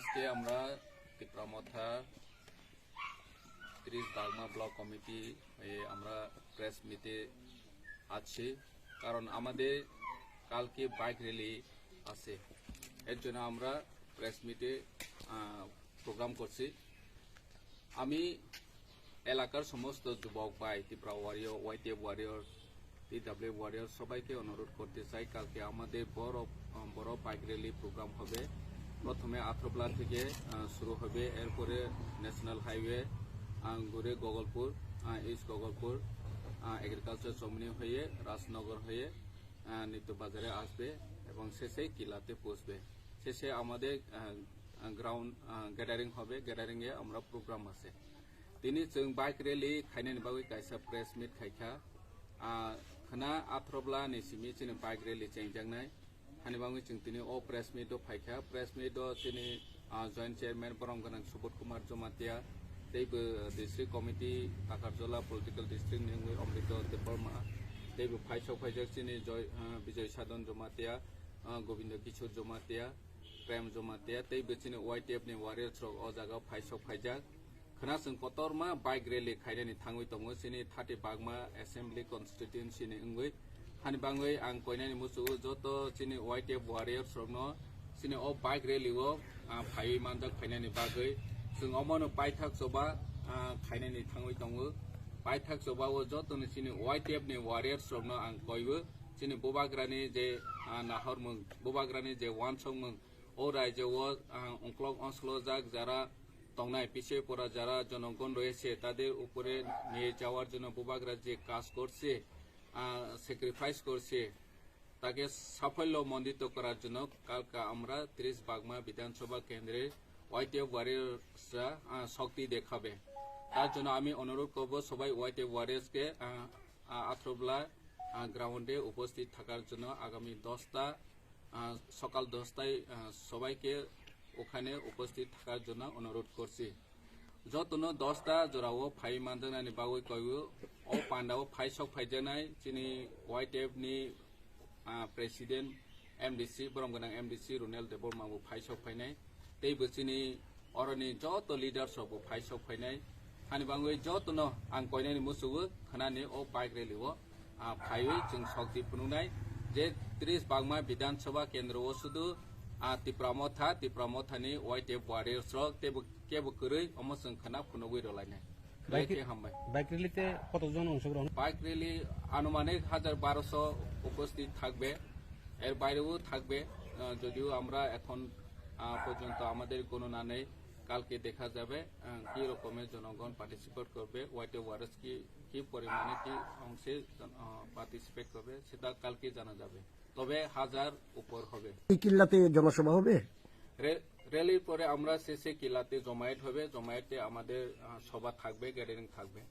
আজকে আমরা টিপ্রা মথা 30 Bagma block committee আমরা প্রেস মিটে আছি, কারণ আমাদের কালকে বাইক র্যালি আছে। এর জন্য আমরা প্রেস মিটে প্রোগ্রাম করছি। আমি এলাকার সমস্ত যুবক ভাই, Tipra warrior, YTF warrior, TW warrior সবাইকে অনুরোধ করতে চাই, কালকে আমাদের বড় বাইক র্যালি প্রোগ্রাম হবে। প্রথমে আথ্রপলা থেকে শুরু হবে, এরপরে ন্যাশনাল হাইওয়ে ঘুরে গগলপুর, ইস্ট গগলপুর, এগ্রিকালচার চমনি হয়ে রাজনগর হয়ে নিত্য বাজারে আসবে এবং শেষে কিলাতে পৌঁছবে। শেষে আমাদের গ্রাউন্ড গ্যাদারিং হবে, গ্যাদারিং এ আমরা প্রোগ্রাম আছে। তিনি जों বাইক র্যালি খাইনাयनि बागै कायसा प्रेस मिट खायखा खना आथ्रबला निसिमि जों বাইক র্যালি চেंजांनाय हानि बागै जों दिनै अ प्रेस मिट फायखा। प्रेस मिट दिनै जॉइंट चेयरमैन बरमगोनां सुबोध कुमार जमातिया, दैबो डिस्ट्रिक्ट कमिटी आकारजला पलिटिकल डिस्ट्रिक्ट निंगै अमृत देबरमा, दैबो फाइसौ फाइजक दिनै विजय साधन जमातिया, गोविंद किशोर जमातिया, प्रेम जमातिया, दैबो दिनै वाइटिएफ नि वारियर थ्रक अ जागाव फाइसौ फाइजक खना जों कतरमा बाइक रैली खायनायनि थाङै दङ। जोंनि 30 बागमा एसेम्बली कन्स्टिट्युएन्सि नि ओंगै हानि बाङै आं कयनायनि मुसु जत जोंनि वाइटिएफ वारियर थ्रकनो जोंनि अ बाइक रैलिओ फायै मानजाक फायनायनि बागै जों अमनो बाइथाक जबा खायनायनि थाङै दङ। बाइथाक जबाओ जतनो जोंनि वाइटिएफ नि वारियर थ्रकनो आं कयबो जोंनि बोबाग्रानि जे नाहरमों, बोबाग्रानि जे वानसंमों अ रायजोआव अंक्लक अंसलो जाक যারা তংনায় পিছিয়ে পড়া যারা জনগণ রয়েছে তাদের উপরে নিয়ে যাওয়ার জন্য বোবাগরা যে কাজ করছে, স্যাক্রিফাইস করছে, তাকে সাফল্য মণ্ডিত করার জন্য কালকে আমরা 30 বাগমা বিধানসভা কেন্দ্রে ওয়াইটিএফ ওয়ারিয়ার্সরা শক্তি দেখাবে। তার জন্য আমি অনুরোধ করব সবাই ওয়াইটিএফ ওয়ারিয়ার্সকে আথ্রবলা গ্রাউন্ডে উপস্থিত থাকার জন্য। আগামী 10টা সকাল 10টায় সবাইকে ওখানে উপস্থিত থাকার জন্য অনুরোধ করছি। যতনো 10টা জোড়াও ফাই মানজানাनि बागै कयबो अ पान्डाव फाइसक फाइजानाय जोंनि वाइटिएफ नि प्रेसिडेंट एमडीसी बरमगोनां एमडीसी रुनेल देबरमाबो फाइसक फाइनाय, दैबो जोंनि अरनि जत लिडार्सबो फाइसक फाइनाय हानि बाङै जतनो आं कयनायनि मुसुबो खनानि अ बाइक रैलिओ फायै जों शक्ति फुनुनाय जे 30 बागमा विधानसभा केन्द्रआव शुधु टिप्रा मथानि वाइटिएफ वारियर्स केबो करै अमसों खना फुनोबै रलायनाय বাইক র্যালিতে কতজন অংশগ্রহণ? বাইক র্যালি আনুমানিক 1200 উপস্থিত থাকবে, এর বাইরেও থাকবে। যদিও আমরা এখন পর্যন্ত আমাদের গণনা নেই, কালকে দেখা যাবে কি রকমের জনগণ পার্টিসিপেট করবে, ওয়াইটিএফ ওয়ারিয়র্স কি পরিমাণে কি অংশে পার্টিসিপেট করবে সেটা কালকে জানা যাবে। তবে 1000 উপর হবে। এই কিল্লাতে জনসভা হবে। র্যালির পরে আমরা শেষে কিলাতে জমায়েত হবে, জমায়েতে আমাদের সভা থাকবে, গ্যাদারিং থাকবে।